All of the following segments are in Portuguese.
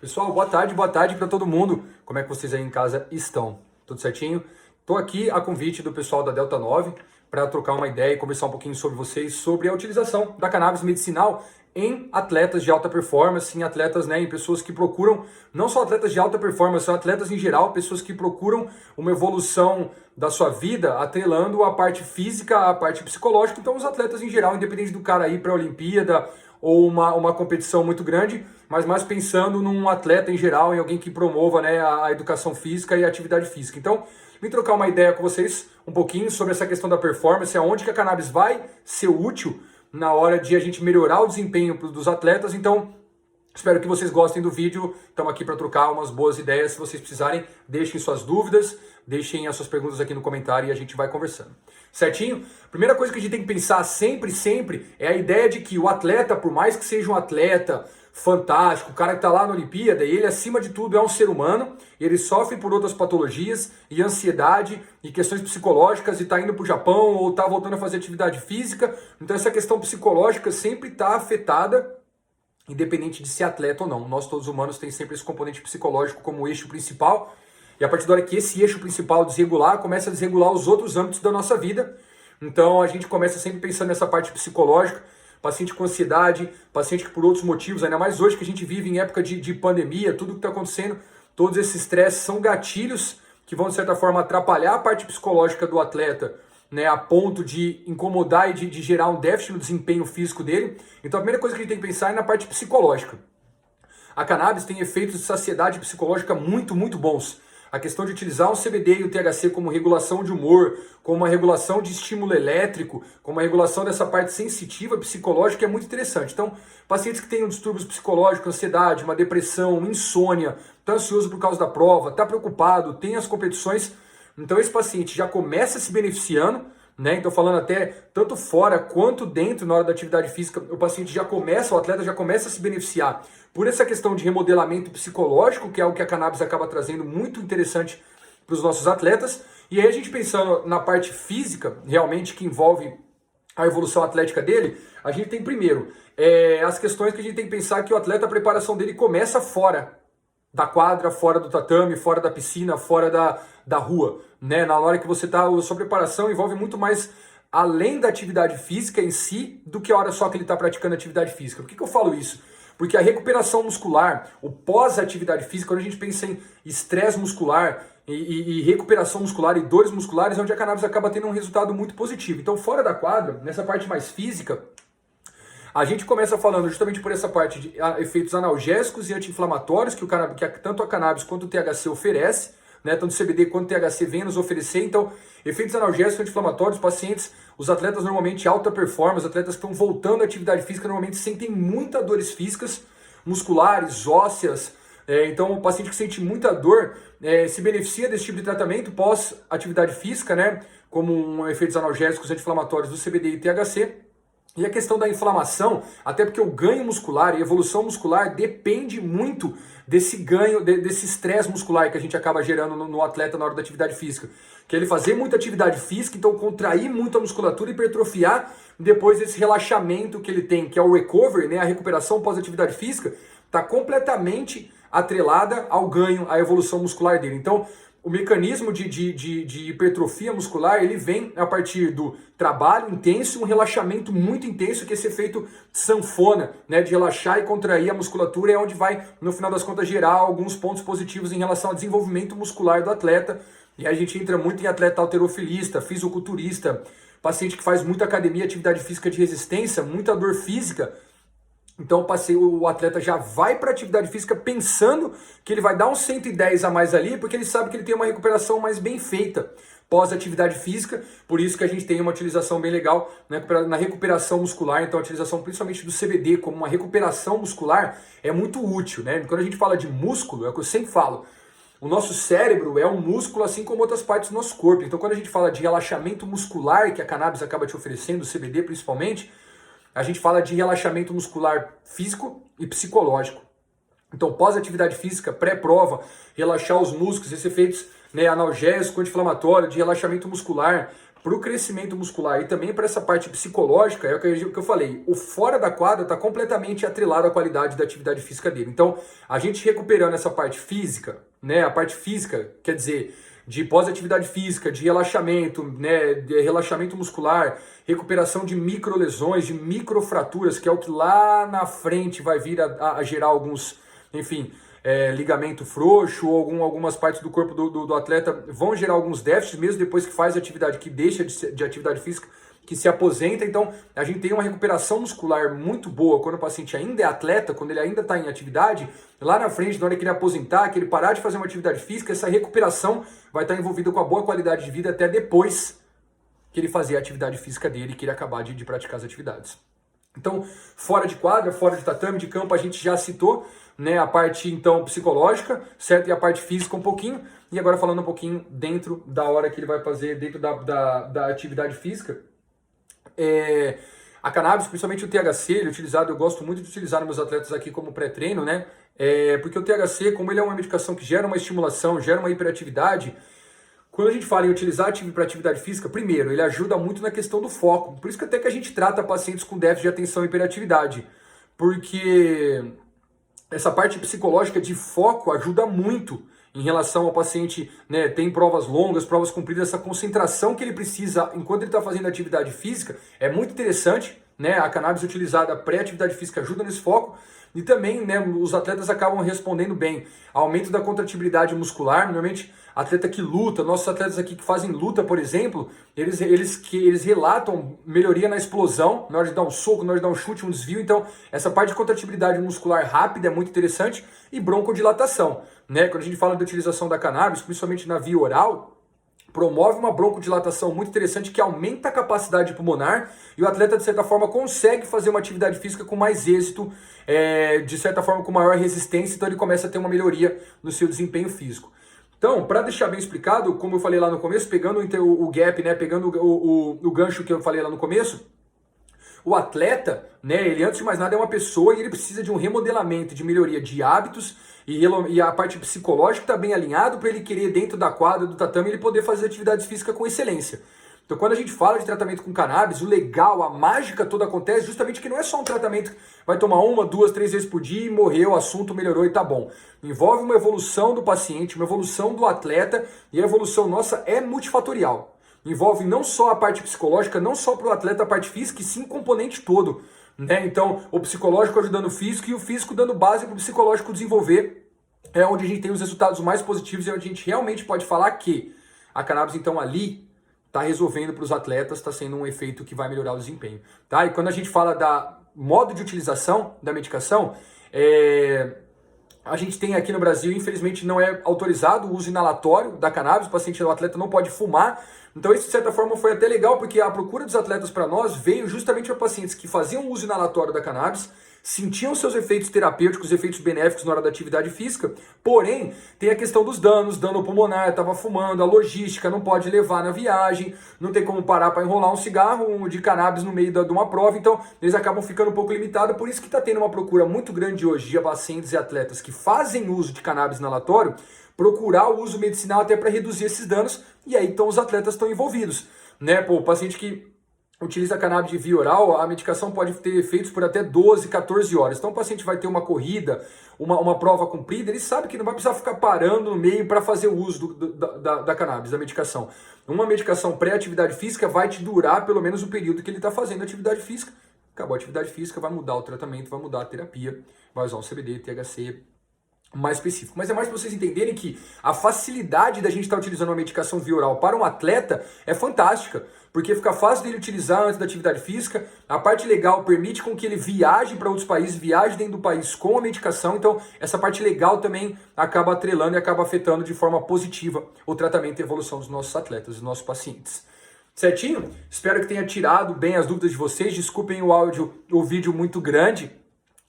Pessoal, boa tarde para todo mundo. Como é que vocês aí em casa estão? Tudo certinho? Estou aqui a convite do pessoal da Delta 9 para trocar uma ideia e conversar um pouquinho sobre vocês, sobre a utilização da cannabis medicinal em atletas de alta performance, em atletas, em pessoas que procuram, não só atletas de alta performance, são atletas em geral, pessoas que procuram uma evolução da sua vida, atrelando a parte física, a parte psicológica. Então os atletas em geral, independente do cara ir para a Olimpíada ou uma competição muito grande, mas mais pensando num atleta em geral, em alguém que promova a educação física e a atividade física. Então, vim trocar uma ideia com vocês um pouquinho sobre essa questão da performance, aonde que a cannabis vai ser útil na hora de a gente melhorar o desempenho dos atletas. Então, espero que vocês gostem do vídeo. Estamos aqui para trocar umas boas ideias. Se vocês precisarem, deixem suas dúvidas, deixem as suas perguntas aqui no comentário e a gente vai conversando. Certinho? Primeira coisa que a gente tem que pensar sempre é a ideia de que o atleta, por mais que seja um atleta fantástico, o cara que está lá na Olimpíada, ele acima de tudo é um ser humano, ele sofre por outras patologias e ansiedade e questões psicológicas e está indo para o Japão ou está voltando a fazer atividade física. Então essa questão psicológica sempre está afetada, independente de ser atleta ou não. Nós todos humanos tem sempre esse componente psicológico como eixo principal. E a partir da hora que esse eixo principal desregular, começa a desregular os outros âmbitos da nossa vida. Então a gente começa sempre pensando nessa parte psicológica, paciente com ansiedade, paciente que por outros motivos, ainda mais hoje que a gente vive em época de pandemia, tudo que está acontecendo, todos esses estresses são gatilhos que vão de certa forma atrapalhar a parte psicológica do atleta, a ponto de incomodar e de gerar um déficit no desempenho físico dele. Então a primeira coisa que a gente tem que pensar é na parte psicológica. A cannabis tem efeitos de saciedade psicológica muito bons. A questão de utilizar o CBD e o THC como regulação de humor, como uma regulação de estímulo elétrico, como uma regulação dessa parte sensitiva, psicológica, é muito interessante. Então, pacientes que tenham distúrbios psicológicos, ansiedade, uma depressão, insônia, está ansioso por causa da prova, está preocupado, tem as competições, então esse paciente já começa se beneficiando, Então falando até tanto fora quanto dentro na hora da atividade física, o atleta já começa a se beneficiar por essa questão de remodelamento psicológico, que é algo que a cannabis acaba trazendo muito interessante para os nossos atletas. E aí a gente pensando na parte física, realmente, que envolve a evolução atlética dele, a gente tem primeiro as questões que a gente tem que pensar que o atleta, a preparação dele começa fora da quadra, fora do tatame, fora da piscina, fora da rua, Na hora que você está, a sua preparação envolve muito mais além da atividade física em si, do que a hora só que ele está praticando atividade física. Por que eu falo isso? Porque a recuperação muscular, o pós-atividade física, quando a gente pensa em estresse muscular e recuperação muscular e dores musculares, é onde a cannabis acaba tendo um resultado muito positivo. Então, fora da quadra, nessa parte mais física, a gente começa falando justamente por essa parte de efeitos analgésicos e anti-inflamatórios que tanto a cannabis quanto o THC oferece, tanto o CBD quanto o THC vem nos oferecer. Então, efeitos analgésicos e anti-inflamatórios, os atletas normalmente alta performance, atletas que estão voltando à atividade física, normalmente sentem muitas dores físicas, musculares, ósseas. Então, o paciente que sente muita dor se beneficia desse tipo de tratamento pós-atividade física, como efeitos analgésicos e anti-inflamatórios do CBD e THC. E a questão da inflamação, até porque o ganho muscular e a evolução muscular depende muito desse ganho, desse estresse muscular que a gente acaba gerando no atleta na hora da atividade física. Que é ele fazer muita atividade física, então contrair muito a musculatura, hipertrofiar, depois esse relaxamento que ele tem, que é o recovery, a recuperação pós-atividade física, está completamente atrelada ao ganho, à evolução muscular dele. Então, o mecanismo de hipertrofia muscular, ele vem a partir do trabalho intenso, um relaxamento muito intenso, que é esse efeito sanfona, de relaxar e contrair a musculatura, é onde vai, no final das contas, gerar alguns pontos positivos em relação ao desenvolvimento muscular do atleta. E aí a gente entra muito em atleta halterofilista, fisiculturista, paciente que faz muita academia, atividade física de resistência, muita dor física. Então o atleta já vai para a atividade física pensando que ele vai dar uns 110 a mais ali, porque ele sabe que ele tem uma recuperação mais bem feita pós-atividade física. Por isso que a gente tem uma utilização bem legal na recuperação muscular. Então a utilização principalmente do CBD como uma recuperação muscular é muito útil. Quando a gente fala de músculo, é o que eu sempre falo, o nosso cérebro é um músculo assim como outras partes do nosso corpo. Então quando a gente fala de relaxamento muscular, que a cannabis acaba te oferecendo, o CBD principalmente, a gente fala de relaxamento muscular físico e psicológico. Então, pós-atividade física, pré-prova, relaxar os músculos, esses efeitos analgésico, anti-inflamatório, de relaxamento muscular, para o crescimento muscular e também para essa parte psicológica, é o que eu falei, o fora da quadra está completamente atrelado à qualidade da atividade física dele. Então, a gente recuperando essa parte física, né, a parte física, quer dizer, de pós-atividade física, de relaxamento, né, de relaxamento muscular, recuperação de microlesões, de microfraturas, que é o que lá na frente vai vir a gerar alguns, enfim, ligamento frouxo ou algumas partes do corpo do atleta vão gerar alguns déficits, mesmo depois que faz atividade, que deixa de atividade física, que se aposenta. Então, a gente tem uma recuperação muscular muito boa quando o paciente ainda é atleta, quando ele ainda está em atividade. Lá na frente, na hora que ele aposentar, que ele parar de fazer uma atividade física, essa recuperação vai estar envolvida com a boa qualidade de vida até depois que ele fazer a atividade física dele, que ele acabar de praticar as atividades. Então, fora de quadra, fora de tatame, de campo, a gente já citou, né, a parte então psicológica, certo? E a parte física um pouquinho. E agora falando um pouquinho dentro da hora que ele vai fazer, dentro da atividade física. A cannabis, principalmente o THC, ele é utilizado, eu gosto muito de utilizar nos meus atletas aqui como pré-treino, né? Porque o THC, como ele é uma medicação que gera uma estimulação, gera uma hiperatividade, quando a gente fala em utilizar para atividade física, primeiro, ele ajuda muito na questão do foco. Por isso que até que a gente trata pacientes com déficit de atenção e hiperatividade. Porque essa parte psicológica de foco ajuda muito em relação ao paciente, né, tem provas longas, provas compridas, essa concentração que ele precisa enquanto ele está fazendo atividade física é muito interessante, né? A cannabis utilizada pré-atividade física ajuda nesse foco. E também, né, os atletas acabam respondendo bem. Aumento da contratibilidade muscular, normalmente atleta que luta, nossos atletas aqui que fazem luta, por exemplo, eles relatam melhoria na explosão, na hora de dar um soco, na hora de dar um chute, um desvio. Então, essa parte de contratibilidade muscular rápida é muito interessante. E broncodilatação, né? Quando a gente fala da utilização da cannabis, principalmente na via oral, promove uma broncodilatação muito interessante que aumenta a capacidade pulmonar e o atleta, de certa forma, consegue fazer uma atividade física com mais êxito, de certa forma, com maior resistência, então ele começa a ter uma melhoria no seu desempenho físico. Então, para deixar bem explicado, como eu falei lá no começo, pegando o gap, né, pegando o gancho que eu falei lá no começo, o atleta, né, ele antes de mais nada é uma pessoa e ele precisa de um remodelamento, de melhoria de hábitos e a parte psicológica está bem alinhado para ele querer dentro da quadra, do tatame, ele poder fazer atividades físicas com excelência. Então quando a gente fala de tratamento com cannabis, o legal, a mágica toda acontece justamente que não é só um tratamento que vai tomar 1, 2, 3 vezes por dia e morreu, o assunto melhorou e tá bom. Envolve uma evolução do paciente, uma evolução do atleta e a evolução nossa é multifatorial. Envolve não só a parte psicológica, não só para o atleta a parte física, e sim o componente todo. Né? Então, o psicológico ajudando o físico e o físico dando base para o psicológico desenvolver. É onde a gente tem os resultados mais positivos e é onde a gente realmente pode falar que a cannabis, então, ali está resolvendo para os atletas, está sendo um efeito que vai melhorar o desempenho. Tá? E quando a gente fala da modo de utilização da medicação, a gente tem aqui no Brasil, infelizmente, não é autorizado o uso inalatório da cannabis, o atleta não pode fumar. Então isso, de certa forma, foi até legal, porque a procura dos atletas para nós veio justamente para pacientes que faziam uso inalatório da cannabis, sentiam seus efeitos terapêuticos, efeitos benéficos na hora da atividade física, porém, tem a questão dos danos, dano pulmonar, estava fumando, a logística não pode levar na viagem, não tem como parar para enrolar um cigarro de cannabis no meio de uma prova, então eles acabam ficando um pouco limitados, por isso que está tendo uma procura muito grande hoje de pacientes e atletas que fazem uso de cannabis inalatório, procurar o uso medicinal até para reduzir esses danos, e aí então os atletas estão envolvidos, né? Pô, o paciente que utiliza cannabis de via oral, a medicação pode ter efeitos por até 12, 14 horas. Então o paciente vai ter uma corrida, uma prova cumprida, ele sabe que não vai precisar ficar parando no meio para fazer o uso da cannabis, da medicação. Uma medicação pré-atividade física vai te durar pelo menos o período que ele está fazendo atividade física. Acabou a atividade física, vai mudar o tratamento, vai mudar a terapia, vai usar um CBD, THC, mais específico. Mas é mais para vocês entenderem que a facilidade da gente estar utilizando uma medicação via oral para um atleta é fantástica, porque fica fácil dele utilizar antes da atividade física, a parte legal permite com que ele viaje para outros países, viaje dentro do país com a medicação, então essa parte legal também acaba atrelando e acaba afetando de forma positiva o tratamento e a evolução dos nossos atletas, dos nossos pacientes. Certinho? Espero que tenha tirado bem as dúvidas de vocês, desculpem o vídeo muito grande,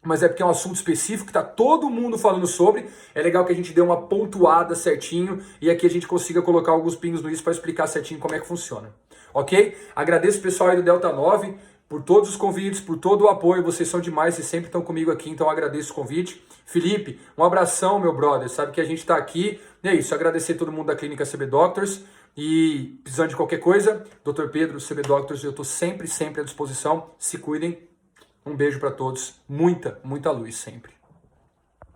mas é porque é um assunto específico que está todo mundo falando sobre. É legal que a gente dê uma pontuada certinho e aqui a gente consiga colocar alguns pingos no isso para explicar certinho como é que funciona. Ok? Agradeço o pessoal aí do Delta 9 por todos os convites, por todo o apoio. Vocês são demais, vocês sempre estão comigo aqui, então agradeço o convite. Felipe, um abração, meu brother. Sabe que a gente está aqui. E é isso, agradecer todo mundo da Clínica CB Doctors, E precisando de qualquer coisa, Dr. Pedro, CB Doctors, eu estou sempre à disposição. Se cuidem. Um beijo para todos. Muita luz sempre.